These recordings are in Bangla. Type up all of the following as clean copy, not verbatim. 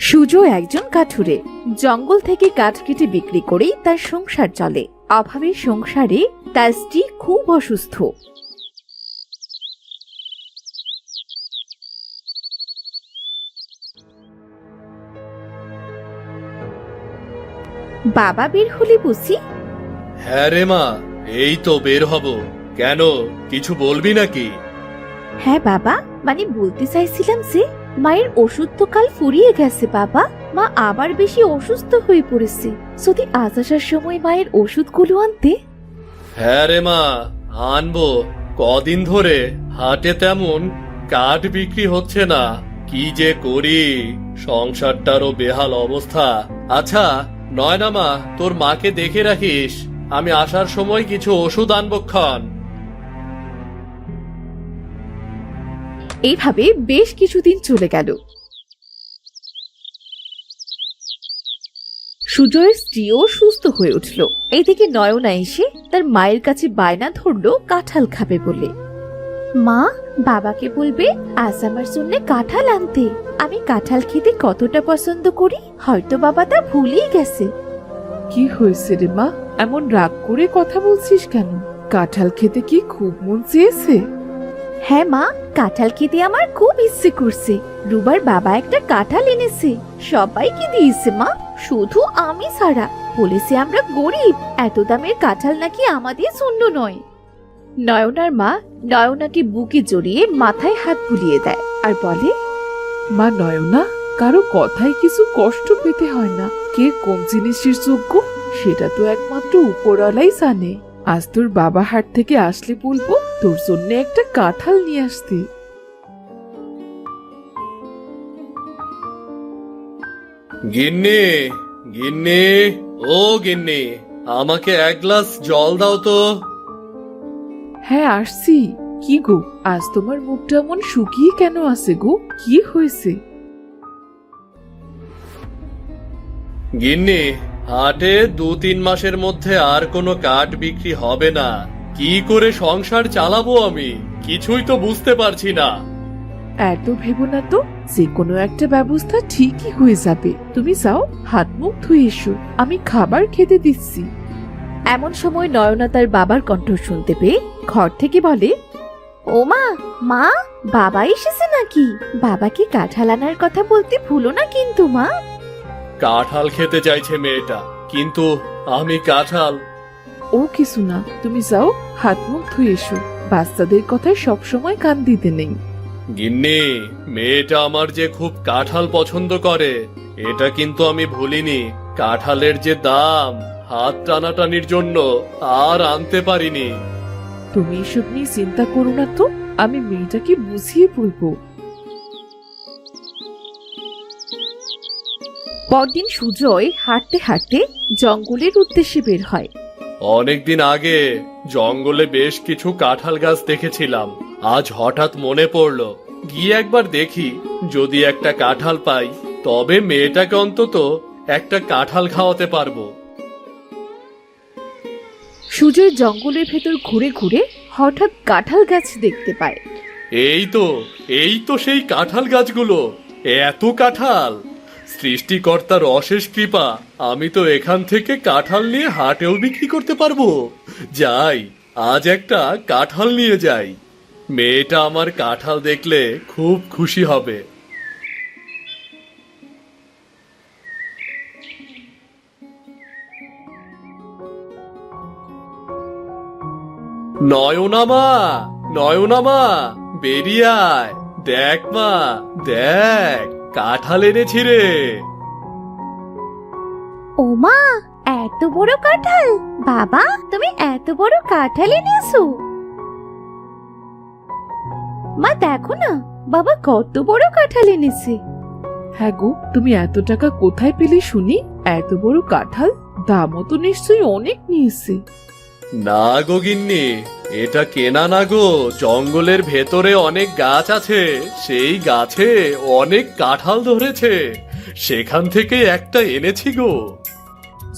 সুজয় একজন কাঠুরে। জঙ্গল থেকে কাঠ কেটে বিক্রি করেই তার সংসার চলে। অভাবের সংসারে তার স্ত্রী খুব অসুস্থ। বাবা বের হলে বুঝি? হ্যাঁ রে মা, এই তো বের হব। কেন, কিছু বলবি নাকি? হ্যাঁ বাবা, মানে বলতে চাইছিলাম যে মায়ের ওষুধ তো কাল ফুরিয়ে গেছে বাবা। মা আবার বেশি অসুস্থ হয়ে পড়েছে। যদি আজ আসার সময় মায়ের ওষুধগুলো আনতে। হ্যাঁ রে মা, আনবো। কদিন ধরে হাটে তেমন কাঠ বিক্রি হচ্ছে না। কি যে করি, সংসারটারও বেহাল অবস্থা। আচ্ছা নয়না মা, তোর মাকে দেখে রাখিস, আমি আসার সময় কিছু ওষুধ আনবো ক্ষণ। এইভাবে বেশ কিছুদিন চলে গেল। সুজয়ের স্ত্রীও সুস্থ হয়ে উঠল। এইদিকে নয়না এসে তার মায়ের কাছে বায়না ধরলো কাঁঠাল খাবে বলে। মা, বাবাকে বলবে আজ আমার জন্য কাঁঠাল আনতে। আমি কাঁঠাল খেতে কতটা পছন্দ করি, হয়তো বাবা তা ভুলেই গেছে। কি হয়েছে রে মা, এমন রাগ করে কথা বলছিস কেন? কাঁঠাল খেতে কি খুব মন চেয়েছে? হ্যাঁ মা, কাঁঠাল খেতে আমার খুব ইচ্ছে করছে। রুবার বাবা একটা কাঁঠাল এনেছে, সবাইকে দিয়েছে মা, শুধু আমি ছাড়া। বলেছে আমরা গরিব, এত দামের কাঁঠাল নাকি আমাদের শূন্য নয়। নয়নার মা নয়নাকে বুকে জড়িয়ে মাথায় হাত বুলিয়ে দেয় আর বলে, মা নয়না, কারো কথায় কিছু কষ্ট পেতে হয় না। কে কোন জিনিসের যোগ্য সেটা তো একমাত্র উপরওয়ালাই জানে। আজ তোর বাবা হাট থেকে আসলে বলবো তোর জন্য একটা কাঁঠাল নিয়ে আসতে। গিন্নি, গিন্নি, ও গিন্নি, আমাকে এক গ্লাস জল দাও তো। হ্যাঁ আসছি। কি গো, আজ তোমার মুখটা এমন শুকিয়ে কেন আছে গো? কি হয়েছে? গিন্নি, হাটে 2-3 মাসের মধ্যে আর কোনো কাঠ বিক্রি হবে না। কি করে সংসার চালাবো আমি, কিছুই তো বুঝতে পারছি না। এত ভেবো না তো, যে কোনো একটা ব্যবস্থা ঠিকই হয়ে যাবে। তুমি যাও, হাত মুখ ধুয়ে এসো, আমি খাবার খেতে দিচ্ছি। এমন সময় নয়না তার বাবার কণ্ঠ শুনতে পেয়ে ঘর থেকে বলে, ও মা, মা, বাবা এসেছে নাকি? বাবাকে কাঁঠাল আনার কথা বলতে ভুলো না কিন্তু মা। কাঁঠাল খেতে চাইছে মেয়েটা, কিন্তু আমি কাঁঠাল। ও কিছু না, তুমি যাও, হাত মুখ ধুয়ে এসো। বাচ্চাদের কথায় সবসময় কান দিতে নেই। গিন্নি, মেয়েটা আমার যে খুব কাঁঠাল পছন্দ করে, এটা কিন্তু আমি ভুলিনি। কাঁঠালের যে দাম, হাত টানাটানির জন্য আর আনতে পারিনি। তুমি এসব নিয়ে চিন্তা করো না তো, আমি মেয়েটাকে বুঝিয়ে বলবো। পরদিন সুজয় হাঁটতে হাঁটতে জঙ্গলের উদ্দেশ্যে বের হয়। অনেকদিন আগে জঙ্গলে বেশ কিছু কাঁঠাল গাছ দেখেছিলাম। আজ হঠাৎ মনে পড়লো, গিয়ে একবার দেখি, যদি একটা কাঁঠাল পাই তবে মেয়েটাকে অন্তত একটা কাঁঠাল খাওয়াতে পারবো। সুজয় জঙ্গলের ভেতর ঘুরে ঘুরে হঠাৎ কাঁঠাল গাছ দেখতে পায়। এই তো সেই কাঁঠাল গাছগুলো। এত কাঁঠাল! সৃষ্টিকর্তার অশেষ কৃপা, আমি তো এখান থেকে কাঁঠাল নিয়ে হাটেও বিক্রি করতে পারবো। যাই, আজ একটা কাঁঠাল নিয়ে যাই। মেয়েটা আমার কাঁঠাল দেখলে খুব খুশি হবে। নয়না মা, নয়না মা, বেরিয়ে আয়। দেখ মা, দেখ, কাঁঠাল এনেছি রে। ও মা, এত বড় কাঁঠাল! বাবা, তুমি এত বড় কাঁঠাল এনেছো? মা দেখো না, বাবা কত বড় কাঁঠাল এনেছে। হ্যাঁ গো, তুমি এত টাকা কোথায় পেলে শুনি? এত বড় কাঁঠাল, দামও তো নিশ্চয়ই অনেক নিয়েছে। না গো গিন্নি, এটা কেনা না গো। জঙ্গলের ভেতরে অনেক গাছ আছে, সেই গাছে অনেক কাঁঠাল ধরেছে, সেখান থেকে একটা এনেছি গো।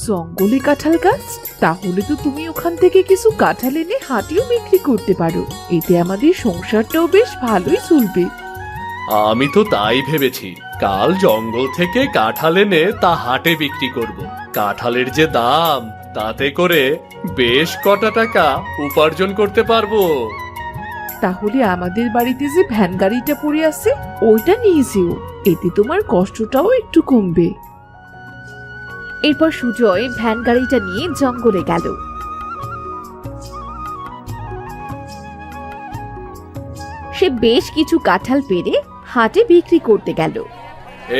জঙ্গলে কাঁঠাল গাছ? তাহলে তো তুমি ওখান থেকে কিছু কাঁঠাল এনে হাটেও বিক্রি করতে পারো। এতে আমাদের সংসারটাও বেশ ভালোই চলবে। আমি তো তাই ভেবেছি, কাল জঙ্গল থেকে কাঁঠাল এনে তা হাটে বিক্রি করব। কাঁঠালের যে দাম, তাতে করে বেশ কটা টাকা উপার্জন করতে পারবো। তাহলে আমাদের বাড়িতে যে ভ্যান গাড়িটা পড়ে আছে ওইটা নিয়ে যেও, এতে তোমার কষ্টটাও একটু কমবে। এরপর সুজয় ভ্যান গাড়িটা নিয়ে জঙ্গলে গেল। সে বেশ কিছু কাঁঠাল পেড়ে হাটে বিক্রি করতে গেল।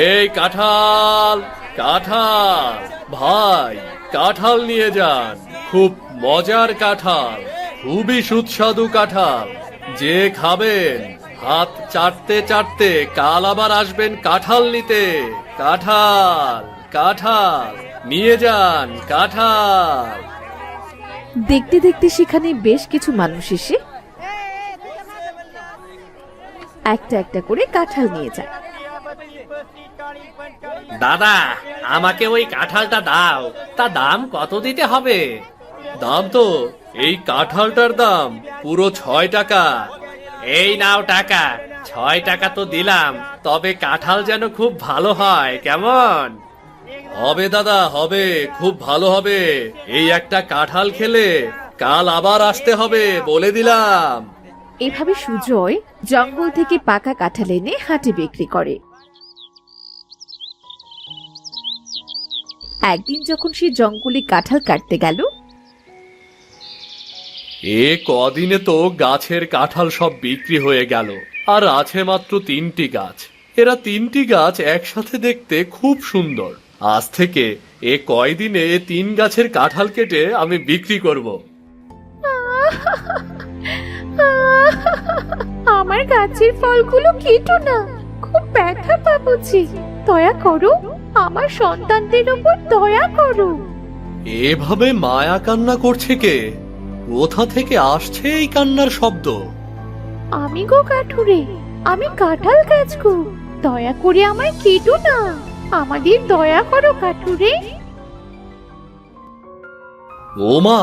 এই কাঁঠাল, কাঁঠাল ভাই, কাঁঠাল নিয়ে যান। খুব মজার কাঁঠাল, খুবই সুস্বাদু কাঁঠাল। যে খাবেন হাত চাটতে চাটতে কাল আবার আসবেন কাঁঠাল নিতে। কাঁঠাল, কাঁঠাল নিয়ে যান, কাঁঠাল। দেখতে দেখতে সেখানে বেশ কিছু মানুষ এসে একটা একটা করে কাঁঠাল নিয়ে যায়। দাদা, আমাকে ওই কাঁঠালটা দাও। তা দাম কত দিতে হবে? দাম তো এই কাঁঠালটার দাম পুরো 6 টাকা। এই নাও টাকা। 6 টাকা তো দিলাম, তবে কাঁঠাল যেন খুব ভালো হয়, কেমন? হবে দাদা, হবে, খুব ভালো হবে। এই একটা কাঁঠাল খেলে কাল আবার আসতে হবে, বলে দিলাম। এভাবে সুজয় জঙ্গল থেকে পাকা কাঁঠাল এনে হাটে বিক্রি করে। একদিন যখন সে জঙ্গলে কাঁঠাল কাটতে গেল, এ কদিনে তো গাছের কাঁঠাল সব বিক্রি হয়ে গেল, আর আছে মাত্র 3টি গাছ। এরা 3টি গাছ একসাথে দেখতে খুব সুন্দর। আজ থেকে এ কয়দিনে 3 গাছের কাঁঠাল কেটে আমি বিক্রি করব। আমার গাছের ফলগুলো কেটো না, খুব ব্যথা পাবো যে। দয়া করো, আমার সন্তানদের উপর দয়া করো। এভাবে মায়া কান্না করছে কে? কোথা থেকে আসছে এই কান্নার শব্দ? আমি গো কাঠুরে, আমি কাঁঠাল গাছ গো। দয়া করে আমায় কেটো না, আমাদের দয়া করো কাঠুরে। ও মা,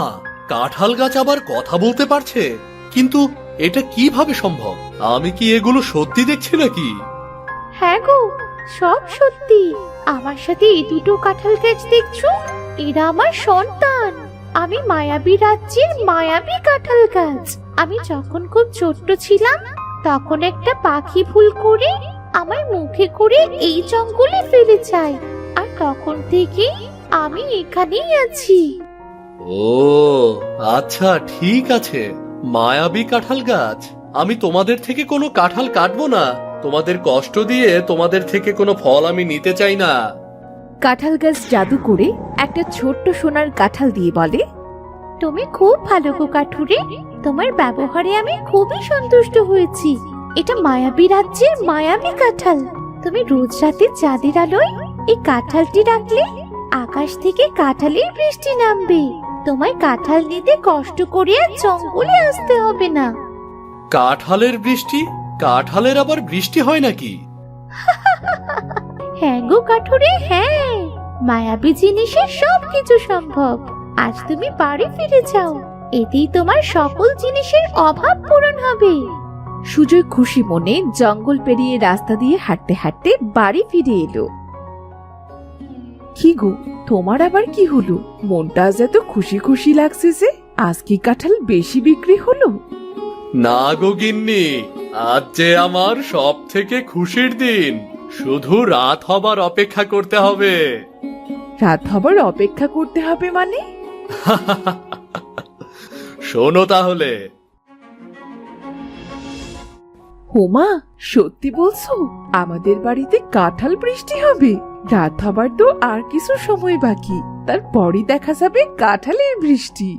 কাঁঠাল গাছ আবার কথা বলতে পারছে? কিন্তু এটা কিভাবে সম্ভব? আমি কি এগুলো সত্যি দেখছি নাকি? হ্যাঁ গো, সব সত্যি। আমার সাথে এই দুটো কাঁঠাল গাছ দেখছো, এরা আমার সন্তান। আমি মায়াবী রাজ্যের মায়াবী কাঁঠাল গাছ। আমি যখন খুব ছোট্ট ছিলাম, তখন একটা পাখি ভুল করে আমার মুখে করে এই জঙ্গলে ফেলে যায়, আর তখন থেকে আমি এখানেই আছি। ও আচ্ছা, ঠিক আছে। মায়াবী কাঁঠাল গাছ, আমি তোমাদের থেকে কোনো কাঁঠাল কাটবো না। তোমাদের কষ্ট দিয়ে তোমাদের থেকে কোনো ফল আমি নিতে চাই না। কাঁঠাল গাছ জাদু করে একটা ছোট্ট সোনার কাঁঠাল দিয়ে বলে, তুমি খুব ভালো গো কাঠুরে, তোমার ব্যবহারে আমি খুবই সন্তুষ্ট হয়েছি। এটা মায়াবী রাজ্যের মায়াবী কাঁঠাল। তুমি রোজ রাতে চাঁদের আলোয় এই কাঁঠালটি রাখলে আকাশ থেকে কাঁঠালের বৃষ্টি নামবে। তোমায় কাঁঠাল নিতে কষ্ট করে আর জঙ্গলে আসতে হবে না। কাঁঠালের বৃষ্টি? কাঁঠালের আবার বৃষ্টি হয় নাকি? হ্যাঁ গো কাঠুরে, হ্যাঁ। মায়াবী জিনিসের সবকিছু সম্ভব। আজ তুমি বাড়ি ফিরে যাও, এতেই তোমার সকল জিনিসের অভাব পূরণ হবে। সুজয় খুশি মনে জঙ্গল পেরিয়ে রাস্তা দিয়ে হাঁটতে হাঁটতে বাড়ি ফিরে এলো। কি গো, তোমার আবার কি হলো? মনটা আজ এত খুশি খুশি লাগছে যে? আজ কি কাঁঠাল বেশি বিক্রি হলো? না গো গিন্নি, আজ যে আমার সব থেকে খুশির দিন। শুধু রাত হবার অপেক্ষা করতে হবে। রাত হবার অপেক্ষা করতে হবে মানে? শোনো তাহলে। হোমা, সত্যি বলছো? আমাদের বাড়িতে কাঁঠাল বৃষ্টি হবে? রাত হবার তো আর কিছু সময় বাকি, তারপরই দেখা যাবে কাঁঠালের বৃষ্টি।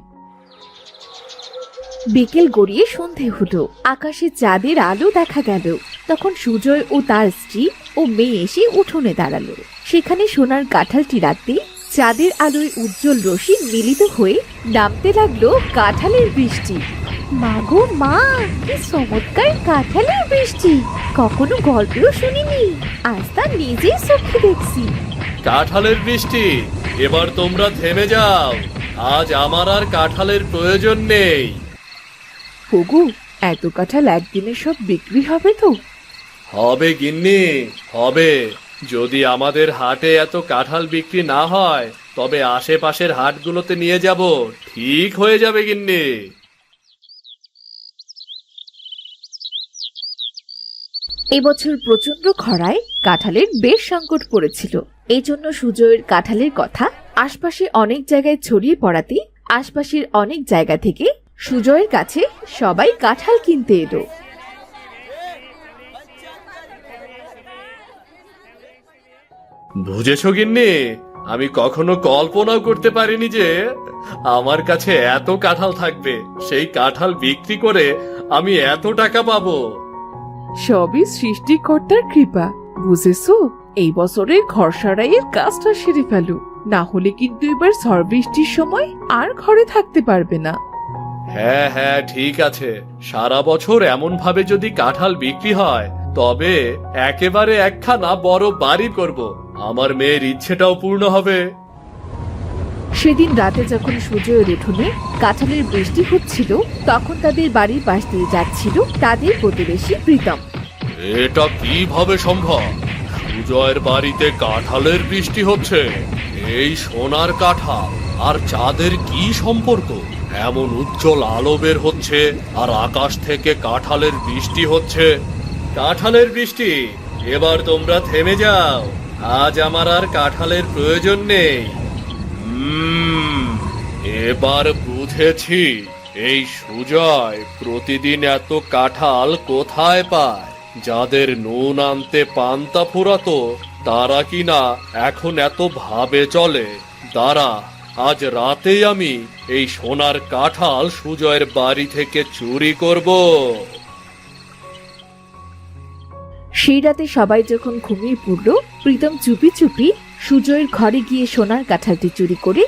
বিকেল গড়িয়ে সন্ধে হলো, আকাশে চাঁদের আলো দেখা গেল। তখন সুজয় ও তার স্ত্রী ও মেয়ে এসে উঠোনে দাঁড়ালো। সেখানে সোনার কাঁঠালটি রাখতে চাঁদের আলোয় উজ্জ্বল রশ্মি মিলিত হয়ে নামতে লাগলো কাঁঠালের বৃষ্টি। মা গো মা, কি চমৎকার কাঁঠালের বৃষ্টি! কখনো গল্পেও শুনিনি, আজ তা নিজেই চোখে দেখছি। কাঁঠালের বৃষ্টি, এবার তোমরা থেমে যাও। আজ আমার আর কাঁঠালের প্রয়োজন নেই। ওগো, এত কাঁঠাল একদিনে সব বিক্রি হবে তো? হবে গিন্নি, হবে। যদি আমাদের হাটে এত কাঁঠাল বিক্রি না হয় তবে আশেপাশের হাটগুলোতে নিয়ে যাব, ঠিক হয়ে যাবে গিন্নি। এবছর প্রচন্ড খরায় কাঁঠালের বেশ সংকট পড়েছিল। এই জন্য সুজয়ের কাঁঠালের কথা আশপাশে অনেক জায়গায় ছড়িয়ে পড়াতে আশপাশের অনেক জায়গা থেকে সুজয়ের কাছে সবাই কাঁঠাল কিনতে এলো। বুঝেছো গিন্নি, আমি কখনো কল্পনাও করতে পারিনি যে আমার কাছে এত কাঁঠাল থাকবে, সেই কাঁঠাল বিক্রি করে আমি এত টাকা পাবো। সবই সৃষ্টিকর্তার কৃপা, বুঝেছো? এই বছরে ঘর সারাইয়ের কাজটা সেরে ফেলো, না হলে কিন্তু এবার ঝড় বৃষ্টির সময় আর ঘরে থাকতে পারবে না। হ্যাঁ হ্যাঁ, ঠিক আছে। সারা বছর এমন ভাবে যদি কাঁঠাল বিক্রি হয় তবে একেবারে একখানা বড় বাড়ি করব, আমার মেয়ের ইচ্ছেটাও পূর্ণ হবে। সেদিন রাতে যখন সুজয়ের উঠোনে কাঁঠালের বৃষ্টি হচ্ছিল, তখন তাদের বাড়ির পাশ দিয়ে যাচ্ছিল তাদের প্রতিবেশী প্রীতম। এটা কিভাবে সম্ভব? সুজয়ের বাড়িতে কাঁঠালের বৃষ্টি হচ্ছে? এই সোনার কাঁঠাল আর চাঁদের কি সম্পর্ক? এমন উজ্জ্বল আলো বের হচ্ছে আর আকাশ থেকে কাঁঠালের বৃষ্টি হচ্ছে। কাঁঠালের বৃষ্টি, এবার তোমরা থেমে যাও। আজ আমার আর কাঁঠালের প্রয়োজন নেই। এবার বুঝেছি এই সুজয় প্রতিদিন এত কাঁঠাল কোথায় পায়। যাদের নুন আনতে পান্তা ফুরাতো তারা কিনা এখন এত ভাবে চলে। দাঁড়া, আজ রাতেই আমি এই সোনার কাঁঠাল সুজয়ের বাড়ি থেকে চুরি করব। সেই রাতে সবাই যখন ঘুমিয়ে পড়ল, প্রীতম চুপি চুপি সুজয়ের ঘরে গিয়ে সোনার কাঁঠালটি চুরি করে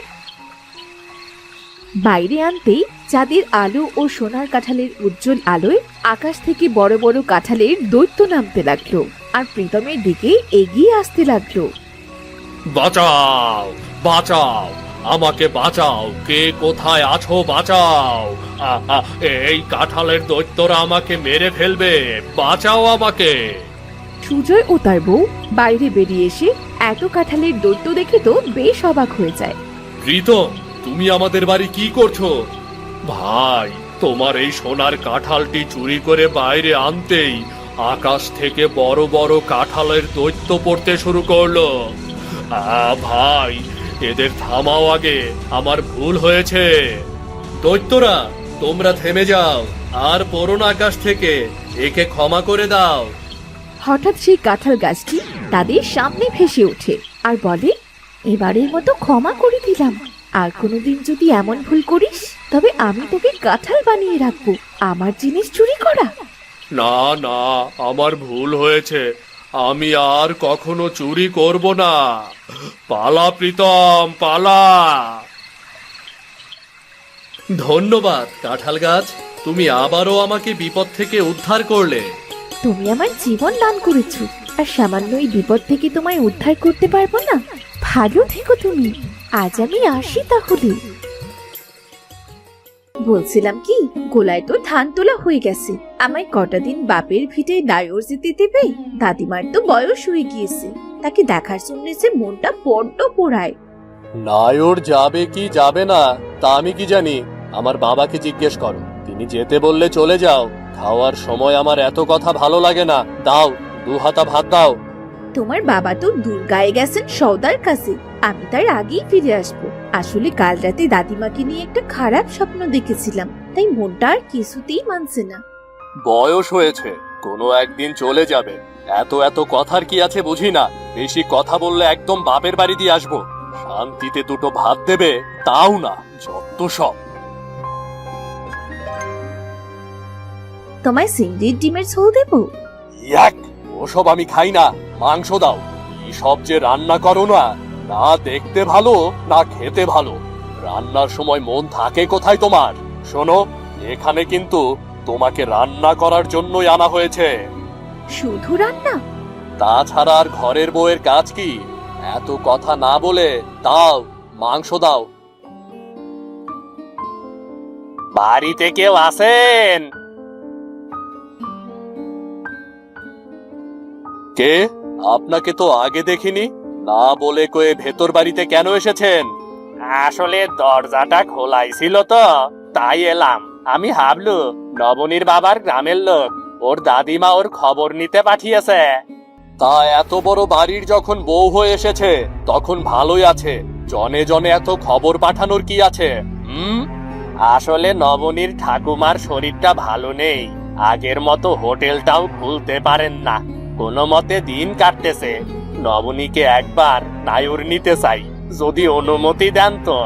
বাইরে আনতেই চাঁদের আলো ও সোনার কাঁঠালের উজ্জ্বল আলোয় আকাশ থেকে বড় বড় কাঁঠালের দৈত্য নামতে লাগলো আর প্রীতমের দিকে এগিয়ে আসতে লাগলো। বাঁচাও, বাঁচাও, আমাকে বাঁচাও, কে কোথায় আছো বাঁচাও। এই কাঁঠালের দৈত্যরা আমাকে মেরে ফেলবে, বাঁচাও আমাকে। সুজয় ও তার বউ বাইরে বেরিয়ে এসে এত কাঁঠালের দৈত্য দেখে তো বেশ অবাক হয়ে যায়। প্রীতম, তুমি আমাদের বাড়ি কি করছো? ভাই, তোমার এই সোনার কাঁঠালটি চুরি করে বাইরে আনতেই আকাশ থেকে বড় বড় কাঁঠালের দৈত্য পড়তে শুরু করলো। ভাই, এদের থামাও আগে, আমার ভুল হয়েছে। দৈত্যরা, তোমরা থেমে যাও আর পড়ো না আকাশ থেকে, একে ক্ষমা করে দাও। হঠাৎ সেই কাঁঠাল গাছটি তাদের সামনে ভেসে ওঠে আর বলে, এবারের মতো ক্ষমা করে দিলাম। আর কোনোদিন যদি এমন ভুল করিস তবে আমি তোকে কাঁঠাল বানিয়ে রাখবো। আমার জিনিস চুরি করা? না না, আমার ভুল হয়েছে, আমি আর কখনো চুরি করব না। পালা প্রীতম, পালা। ধন্যবাদ কাঁঠাল গাছ, তুমি আবারও আমাকে বিপদ থেকে উদ্ধার করলে। তুমি আমার জীবন দান করেছো, আর সামান্য এই বিপদ থেকে তোমায় উদ্ধার করতে পারবো না? ভালো থেকো তুমি। আজ আমি আসি তাহলে। বলছিলাম কি, গোলায় তো ধান তোলা হয়ে গেছে, আমায় কটা দিন বাপের ভিটে ডায়োর যেতে দেবে? দাদিমার তো বয়স হয়ে গিয়েছে, তাকে দেখার জন্য যে মনটা বড্ড পোড়ায়। নায়র যাবে কি যাবে না তা আমি কি জানি? আমার বাবাকে জিজ্ঞেস করো, তিনি যেতে বললে চলে যাও। খাওয়ার সময় আমার এত কথা ভালো লাগে না। দাও, 2 হাতা ভাত দাও। তোমার বাবা তো দুর্গায় গেছেন সওদার কাছে, আমি তার আগেই ফিরে আসবো। আসলে কাল রাতে দাদিমাকে নিয়ে একটা খারাপ স্বপ্ন দেখেছিলাম, তাই মনটা আর কিছুতেই মানছে না। বয়স হয়েছে, কোনো একদিন চলে যাবে। এত এত কথার কি আছে বুঝি না। বেশি কথা বললে একদম বাপের বাড়ি দিয়ে আসবো। শান্তিতে 2টো ভাত দেবে তাও না, যত সব। তোমায় চিংড়ির ডিমের ঝোল দেবো? ইয়াক, ওসব আমি খাই না, মাংস দাও। কি সব যে রান্না করো না, না দেখতে ভালো না খেতে ভালো। রান্নার সময় মন থাকে কোথায় তোমার? শোনো, এখানে কিন্তু তোমাকে রান্না করার জন্যই আনা হয়েছে। শুধু রান্না? তাছাড়া আর ঘরের বউয়ের কাজ কি? এত কথা না বলে দাও, মাংস দাও। বাড়িতে কেউ আছেন? কে? আপনাকে তো আগে দেখিনি। না বলে কয়ে ভেতর বাড়িতে কেন এসেছেন? আসলে দরজাটা খোলাই ছিল তো, তাই এলাম। আমি হাবলু, নবনীর বাবার গ্রামের লোক। ওর দাদিমা ওর খবর নিতে পাঠিয়েছে। তা এত বড় বাড়ির যখন বউ হয়ে এসেছে তখন ভালোই আছে, জনে জনে এত খবর পাঠানোর কি আছে? আসলে নবনীর ঠাকুমার শরীরটা ভালো নেই। আগের মতো হোটেলটাও খুলতে পারেন না। কোনো মতে দিন কাটতেছে। নবনীকে একবার নায়র নিতে চাই, যদি অনুমতি দেন তো।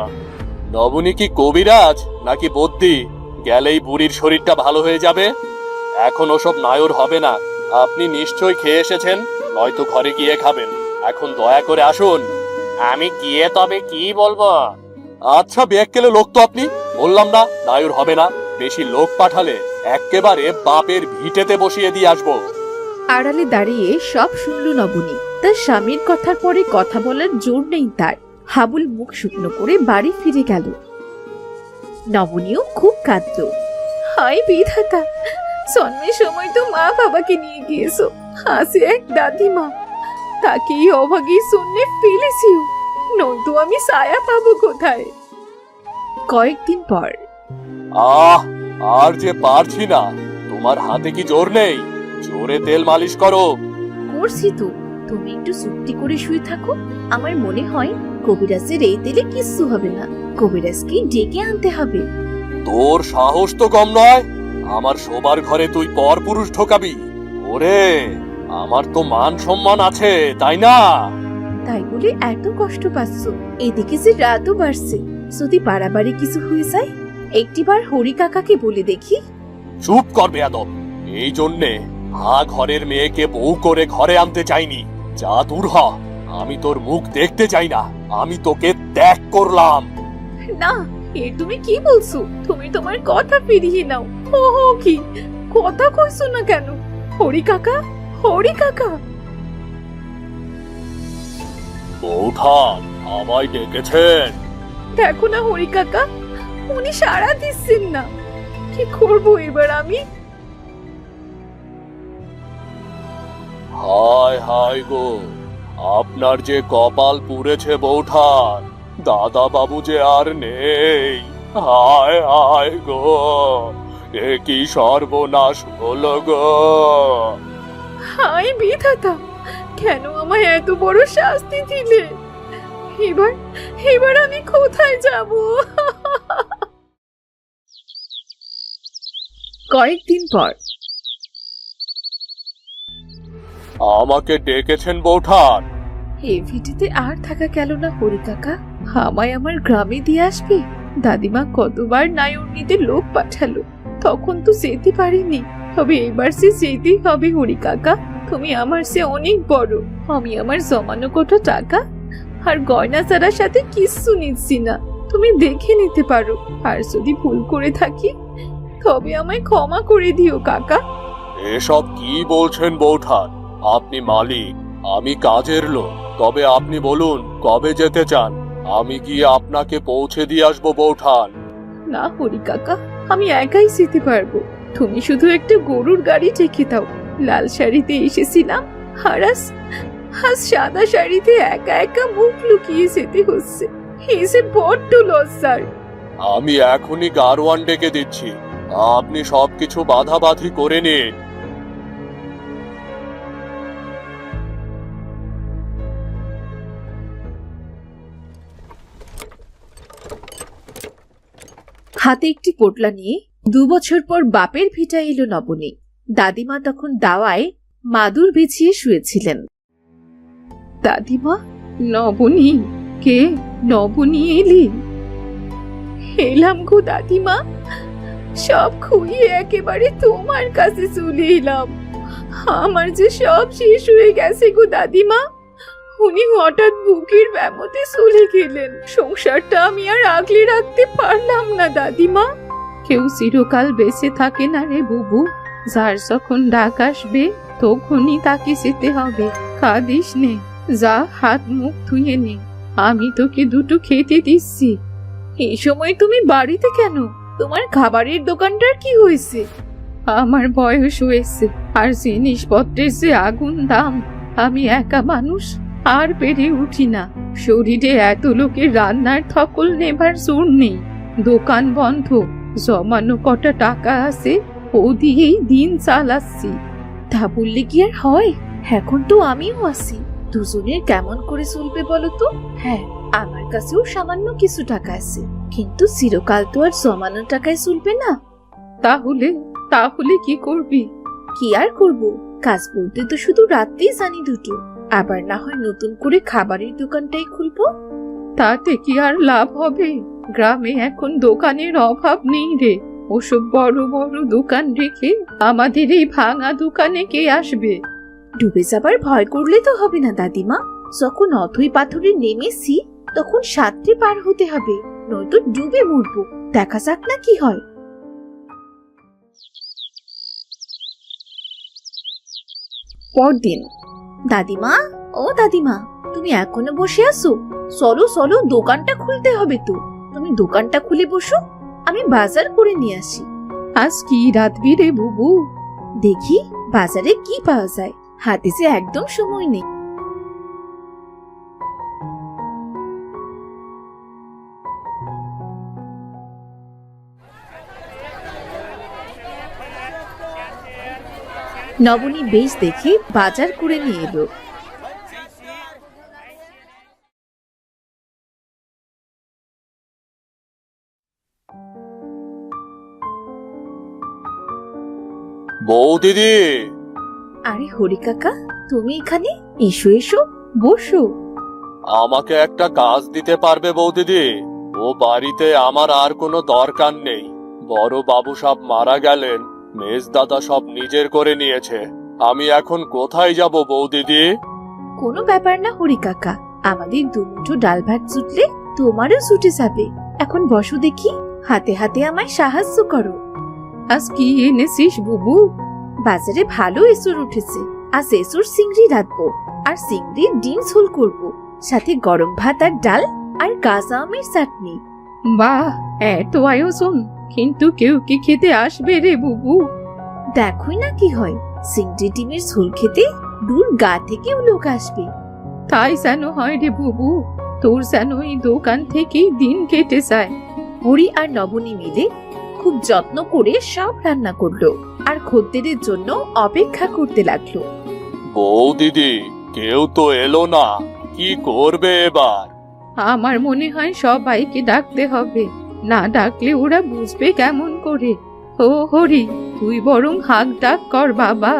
নবনী কি কবিরাজ নাকি বদ্যি? গেলেই বুড়ির শরীরটা ভালো হয়ে যাবে। এখন ওসব নায়র হবে না। আপনি নিশ্চয়ই খেয়ে এসেছেন, নয়তো ঘরে গিয়ে খাবেন। এখন দয়া করে আসুন। আমি গিয়ে তবে কি বলবো? আচ্ছা বেয়াক্কেলে লোক তো আপনি। বললাম না নায়র হবে না। বেশি লোক পাঠালে এক্কেবারে বাপের ভিটেতে বসিয়ে দিয়ে আসবো। আড়ালে দাঁড়িয়ে সব শুনল নবনী। তার স্বামীর কথার পরে কথা বলার জোর নেই তার। হাবুল মুখ শুকনো করে বাড়ি ফিরে গেল। নবনীও খুব কাঁদল। হায় বিধাতা, জন্মের সময় তো মা বাবাকে নিয়ে গিয়েছো, হাসি এক দাদিমা, তাকেই অভাগী শূন্যে ফেলেছিও, নয়তো আমি ছায়া পাবো কোথায়? কয়েকদিন পর। আহ, আর যে পারছি না। তোমার হাতে কি জোর নেই? জোরে তেল মালিশ করো। করছি তো, তুমি একটু চুপটি করে শুয়ে থাকো। আমার মনে হয় কবিরাজের এই তেলে কিচ্ছু হবে না। কবিরাজকে ডেকে আনতে হবে। তোর সাহস তো কম নয়। আমার শোবার ঘরে তুই পরপুরুষ ঢোকাবি? ওরে, আমার তো মান সম্মান আছে, তাই না? তাই বলে এত কষ্ট পাচ্ছ? এদিকে যে রাতও বাড়ছে, যদি বাড়াবাড়ি কিছু হয়ে যায়। একটিবার হরি কাকাকে বলে দেখি। চুপ কর বেয়াদব। এই জন্যে ঘরের মেয়েকে বউ করে ঘরে আনতে চাইনি। যা দূর হ। আমি তোর মুখ দেখতে চাই না। আমি তোকে ত্যাগ করলাম। না, এ তুমি কি বলছো? তুমি তোমার কথা ফিরিয়ে নাও। ও কি কথা কইছো না কেন? হরি কাকা, হরি কাকা। বৌঠা আমায় ডেকেছেন? দেখো না হরি কাকা, উনি সাড়া দিচ্ছেন না। কি করবো এবার আমি? হায় হায় গো, আপনার যে কপাল পুড়েছে বৌঠান। দাদা বাবু যে আর নেই। হায় হায় গো, এ কি সর্বনাশ হলো গো। হায় বিধাতা, কেন আমায় এত বড় শাস্তি দিলে? এবার এবার আমি কোথায় যাব? কয়েকদিন পর। আমাকে ডেকেছেন বৌঠান? এ ভিটিতে আর থাকা গেল না হরি কাকা। আমায় আমার গ্রামে দিয়ে আসবে। দাদিমা কতবার নায়র নিতে লোক পাঠালো, তখন তো যেতে পারিনি। তবে এবার সে যেতেই হবে হরি কাকা। তুমি আমার সে অনেক বড়। আমি আমার জমানো কটা টাকা আর গয়না ছাড়ার সাথে কিচ্ছু নিচ্ছি না। তুমি দেখে নিতে পারো। আর যদি ভুল করে থাকি তবে আমায় ক্ষমা করে দিও কাকা। এসব কি বলছেন বৌঠান? আপনি মালিক, আমি কাজের লোক। তবে আপনি বলুন কবে যেতে চান, আমি গিয়ে আপনাকে পৌঁছে দিয়ে আসবো বৌঠান। না হরি কাকা, আমি একাই যেতে পারবো। তুমি শুধু একটা গরুর গাড়ি রেখে দাও। লাল শাড়িতে এসেছিলাম, আর আজ সাদা শাড়িতে একা একা মুখ লুকিয়ে যেতে হচ্ছে। এসে বড্ড লজ্জার। আমি এখনই গারওয়ান ডেকে দিচ্ছি। আপনি সবকিছু বাধাবাধি করে নিন। হাতে একটি পোটলা নিয়ে 2 বছর পর বাপের ভিটা এলো নবনী। দাদিমা তখন দাওয়ায় মাদুর বিছিয়ে শুয়েছিলেন। দাদিমা, নবনী কে? নবনী এলি? এলাম গো দাদিমা, সব খুইয়ে একেবারে তোমার কাছে চলে এলাম। আমার যে সব শেষ হয়ে গেছে গো দাদিমা। উনি হঠাৎ বুকের ব্যামোতে চলে গেলেন। সংসারটা আমি আর আগলে রাখতে পারলাম না দাদিমা। কেউ চিরকাল বেঁচে থাকে না রে বুবু। যার যখন ডাক আসবে তখনই তাকে যেতে হবে। কাঁদিস নে, যা হাত মুখ ধুয়ে নে। আমি তোকে দুটো খেতে দিচ্ছি। এই সময় তুমি বাড়িতে কেন? তোমার খাবারের দোকানটার কি হয়েছে? আমার বয়স হয়েছে, আর জিনিসপত্রের যে আগুন দাম, আমি একা মানুষ, আর পেরে উঠি না। শরীরে এত লোকের রান্নার ধকল নেবার জোর নেই। দোকান বন্ধ, জমানো কটা টাকা আছে, ও দিয়েই দিন চালাচ্ছি। তা বললে কি আর হয়? এখন তো আমিও আছি, দুজনের কেমন করে চলবে বলো তো? হ্যাঁ, আমার কাছেও সামান্য কিছু টাকা আছে, কিন্তু চিরকাল তো আর জমানো টাকায় চলবে না। তাহলে তাহলে কি করবি? কি আর করব, কাজ বলতে তো শুধু রাতেই জানি দুটো। আবার না হয় নতুন করে খাবারের দোকানটাই খুলবো। তাতে কি আর লাভ হবে? গ্রামে এখন দোকানের অভাব নেই রে। ওসব বড় বড় দোকান রেখে আমাদের এই ভাঙা দোকানে কে আসবে? ডুবে যাবার ভয় করলে তো হবে না দাদিমা। যখন অথই পাথরে নেমেছি তখন সাঁতরে পার হতে হবে, নয়তো ডুবে মরবো। দেখা যাক না কি হয়। পরদিন। দাদিমা, ও দাদিমা, তুমি এখনো বসে আছো? চলো চলো, দোকানটা খুলতে হবে তো। তুমি দোকানটা খুলে বসো, আমি বাজার করে নিয়ে আসি। আজ কি রাতবি রে বুবু? দেখি বাজারে কি পাওয়া যায়, হাতে যে একদম সময় নেই। নবনী বেশ দেখে বাজার করে নিয়ে এলো। বউ দিদি, আরে হরি কাকা, তুমি এখানে? এসো এসো, বসো। আমাকে একটা কাজ দিতে পারবে বউ দিদি? ও বাড়িতে আমার আর কোনো দরকার নেই। বড় বাবু সব মারা গেলেন, মেজ দাদা সব নিজের করে নিয়েছে। আমি এখন কোথায় যাব বউ দিদি? কোনো ব্যাপার না হরি কাকা, আমাদের দুমুঠো ডাল ভাত জুটলে তোমারও জুটে যাবে। এখন বসো দেখি, হাতে হাতে আমায় সাহায্য করো। আজ কি এনেছিস বুবু? বাজারে ভালো এসুর উঠেছে, আজ এসুর চিংড়ি রাখবো, আর চিংড়ির ডিম ঝোল করবো, সাথে গরম ভাত আর ডাল আর কাঁচা আমের চাটনি। বাহ, এত আয়োজন! কিন্তু কেউ কি খেতে আসবে রে বুবু? দেখোই না কি হয়, চিংড়ি ডিমের ঝোল খেতে দূর গা থেকেও লোক আসবে। তাই যেন হয় রে বুবু, তোর যেন এই দোকান থেকেই দিন কেটে যায়। হরি আর নবনী মিলে খুব যত্ন করে সব রান্না করলো, আর খদ্দেরের জন্য অপেক্ষা করতে লাগলো। বউ দিদি, কেউ তো এলো না, কি করবে এবার? আমার মনে হয় সবাইকে ডাকতে হবে, না ডাকলে ওরা বুঝবে কেমন করে? ও হরি, তুই বরং হাক ডাক কর বাবা।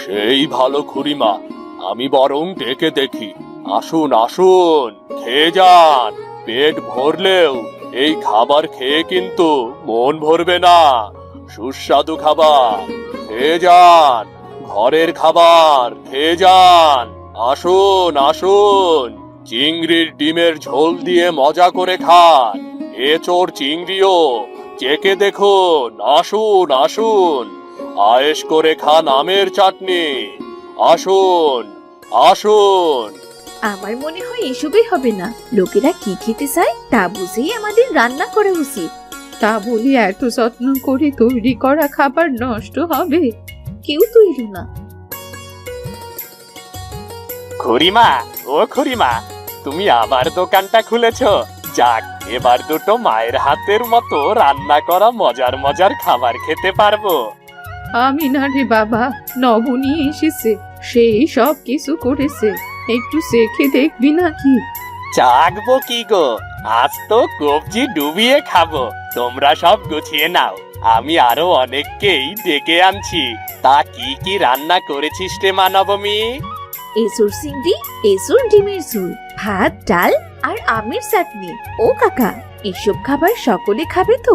সেই ভালো খুড়িমা, আমি বরং ডেকে দেখি। আসুন আসুন, খেয়ে যান। পেট ভরলেও এই খাবার খেয়ে কিন্তু মন ভরবে না। সুস্বাদু খাবার, খেয়ে যান। ঘরের খাবার খেয়ে যান। আসুন আসুন, চিংড়ির ডিমের ঝোল দিয়ে মজা করে খান। এচোর চিংড়িও চেকে দেখুন। আসুন আসুন, আয়েশ করে খান আমের চাটনি। আসুন আসুন। আমার মনে হয় এসবই হবে না, লোকেরা কি খেতে চায় তা বুঝেই আমাদের রান্না করা উচিত। তা বলি এত যত্ন করে তৈরি করা খাবার নষ্ট হবে? কেউ তো এলো না। খুড়িমা, ও খুড়িমা, তুমি আবার দোকানটা খুলেছ? যাক, এবার দুটো মায়ের হাতের মতো রান্না করা মজার মজার খাবার খেতে পারবো। আমি না রে বাবা, নবনী এসেছে, সেই সব কিছু করেছে। একটু চেখে দেখবি নাকি? চাকবো কি গো, আজ তো কবজি ডুবিয়ে খাবো। তোমরা সব গুছিয়ে নাও, আমি আরো অনেককেই ডেকে আনছি। তা কি কি রান্না করেছিস রে মা নবমী? এসুর চিংড়ি, এসুর ডিমের ঝোল, ভাত ডাল আর আমের চাটনি। ও কাকা, এসব খাবার সকলে খাবে তো?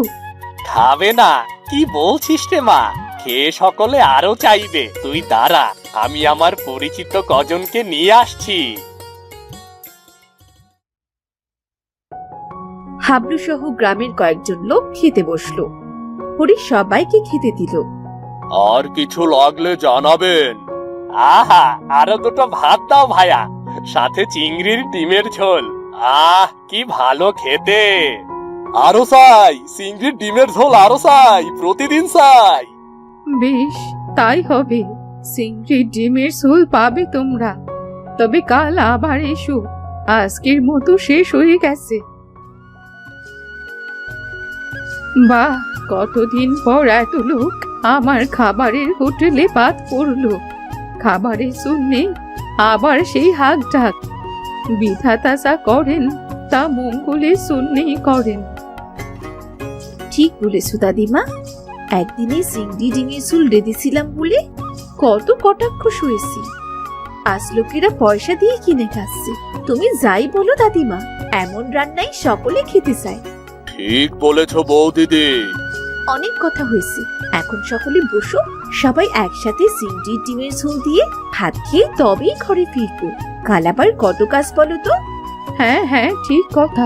খাবে না? কি বলছিস রে মা, খেয়ে সকলে আরো চাইবে। তুই দাঁড়া, আমি আমার পরিচিত কজনকে নিয়ে আসছি। হাবলু সহ গ্রামের কয়েকজন লোক খেতে বসলো। হরি সবাইকে খেতে দিল। আর কিছু লাগলে জানাবেন। আহা, আরো দুটো ভাত দাও ভাইয়া, সাথে চিংড়ির ডিমের ঝোল। আহ, কি ভালো খেতে! আরো চাই, চিংড়ির ডিমের ঝোল আরো চাই, প্রতিদিন চাই। বেশ, তাই হবে। চিংড়ি ডিমের ঝোল পাবে তোমরা। তবে কাল আবার এসো, আজকের মতো শেষ হয়ে গেছে। বাহ, কতদিন পর এত লোক আমার খাবারের হোটেলে বাদ পড়লো। খাবারের শুনলে আবার সেই হাক ডাক। বিধাতা যা করেন তা মঙ্গলের শুনলেই করেন। ঠিক বলেছো দাদিমা, একদিনে চিংড়ি ডিমের ঝোল রেঁধেছিলাম বলে কত কটাক্ষ শুয়েছি, আজ লোকেরা পয়সা দিয়ে কিনে খাচ্ছে। তুমি যাই বলো দাদিমা, এমন রান্নাই সকলে খেতে চায়। ঠিক বলেছো বৌদিদি। অনেক কথা হয়েছে, এখন সকলে বসো, সবাই একসাথে চিংড়ির ডিমের ঝোল দিয়ে ভাত খেয়ে তবেই ঘরে ফিরবো। কাল আবার কত কাজ বলো তো? হ্যাঁ হ্যাঁ, ঠিক কথা।